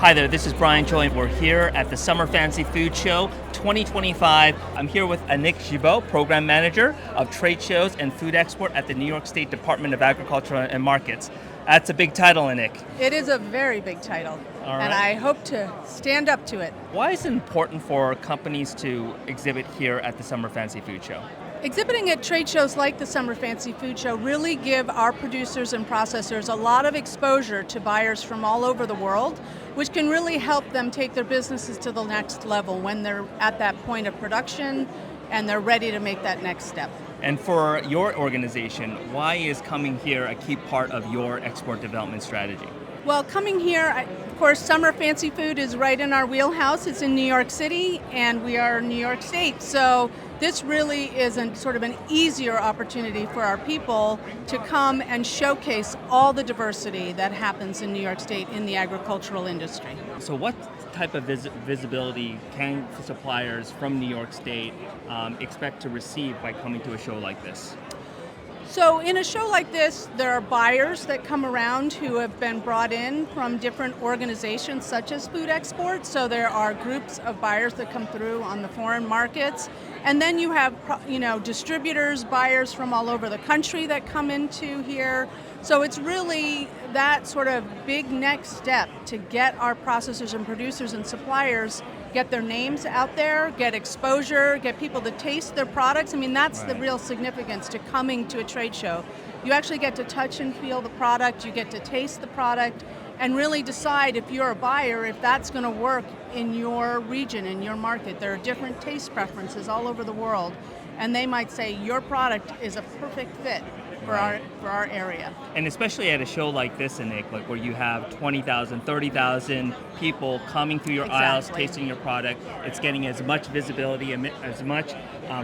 Hi there, this is Brian Choi. We're here at the Summer Fancy Food Show 2025. I'm here with Anik Gibeau, Program Manager of Trade Shows and Food Export at the New York State Department of Agriculture and Markets. That's a big title, Anik. It is a very big title, All right. and I hope to stand up to it. Why is it important for companies to exhibit here at the Summer Fancy Food Show? Exhibiting at trade shows like the Summer Fancy Food Show really give our producers and processors a lot of exposure to buyers from all over the world, which can really help them take their businesses to the next level when they're at that point of production and they're ready to make that next step. And for your organization, why is coming here a key part of your export development strategy? Well, coming here, of course, Summer Fancy Food is right in our wheelhouse. It's in New York City, and we are New York State. So this really is sort of an easier opportunity for our people to come and showcase all the diversity that happens in New York State in the agricultural industry. So what type of visibility can suppliers from New York State expect to receive by coming to a show like this? So in a show like this, there are buyers that come around who have been brought in from different organizations such as Food Export. So there are groups of buyers that come through on the foreign markets. And then you have, distributors, buyers from all over the country that come into here. So it's really that sort of big next step to get our processors and producers and suppliers get their names out there, get exposure, get people to taste their products. I mean, that's the real significance to coming to a trade show. You actually get to touch and feel the product, you get to taste the product, and really decide if you're a buyer, if that's going to work in your region, in your market. There are different taste preferences all over the world, and they might say your product is a perfect fit for our area. And especially at a show like this, Anik, like where you have 20,000, 30,000 people coming through your aisles, tasting your product, it's getting as much visibility and as much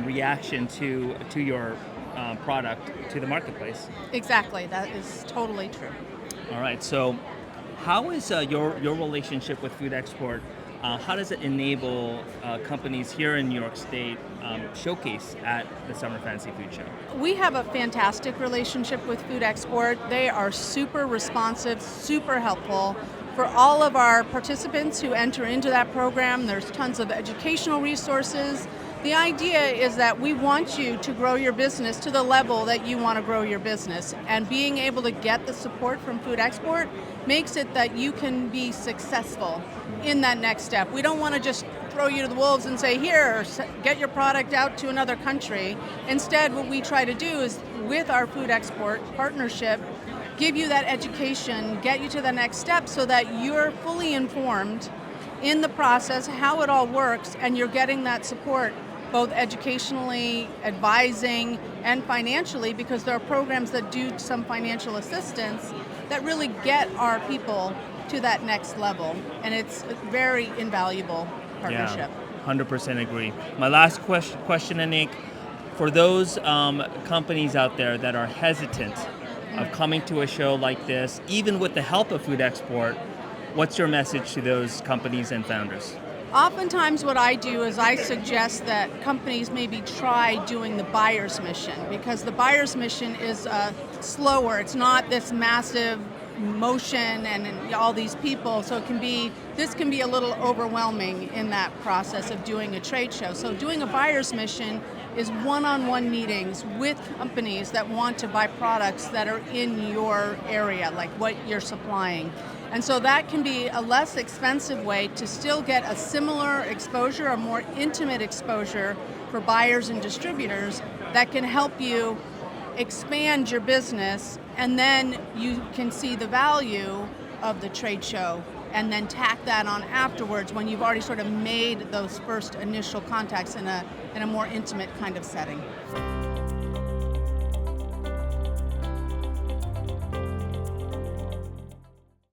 reaction to your product to the marketplace. Exactly, that is totally true. All right, so how is your relationship with Food Export? How does it enable companies here in New York State showcase at the Summer Fancy Food Show? We have a fantastic relationship with Food Export. They are super responsive, super helpful. For all of our participants who enter into that program, there's tons of educational resources. The idea is that we want you to grow your business to the level that you want to grow your business. And being able to get the support from Food Export makes it that you can be successful in that next step. We don't want to just throw you to the wolves and say, here, get your product out to another country. Instead, what we try to do is, with our Food Export partnership, give you that education, get you to the next step so that you're fully informed in the process, how it all works, and you're getting that support both educationally, advising, and financially, because there are programs that do some financial assistance that really get our people to that next level. And it's a very invaluable partnership. Yeah, 100% agree. My last question, Anik, for those companies out there that are hesitant of coming to a show like this, even with the help of Food Export, what's your message to those companies and founders? Oftentimes what I do is I suggest that companies maybe try doing the buyer's mission, because the buyer's mission is slower. It's not this massive motion and all these people, so this can be a little overwhelming in that process of doing a trade show. So doing a buyer's mission is one-on-one meetings with companies that want to buy products that are in your area, like what you're supplying. And so that can be a less expensive way to still get a similar exposure, a more intimate exposure for buyers and distributors that can help you expand your business, and then you can see the value of the trade show and then tack that on afterwards when you've already sort of made those first initial contacts in a more intimate kind of setting.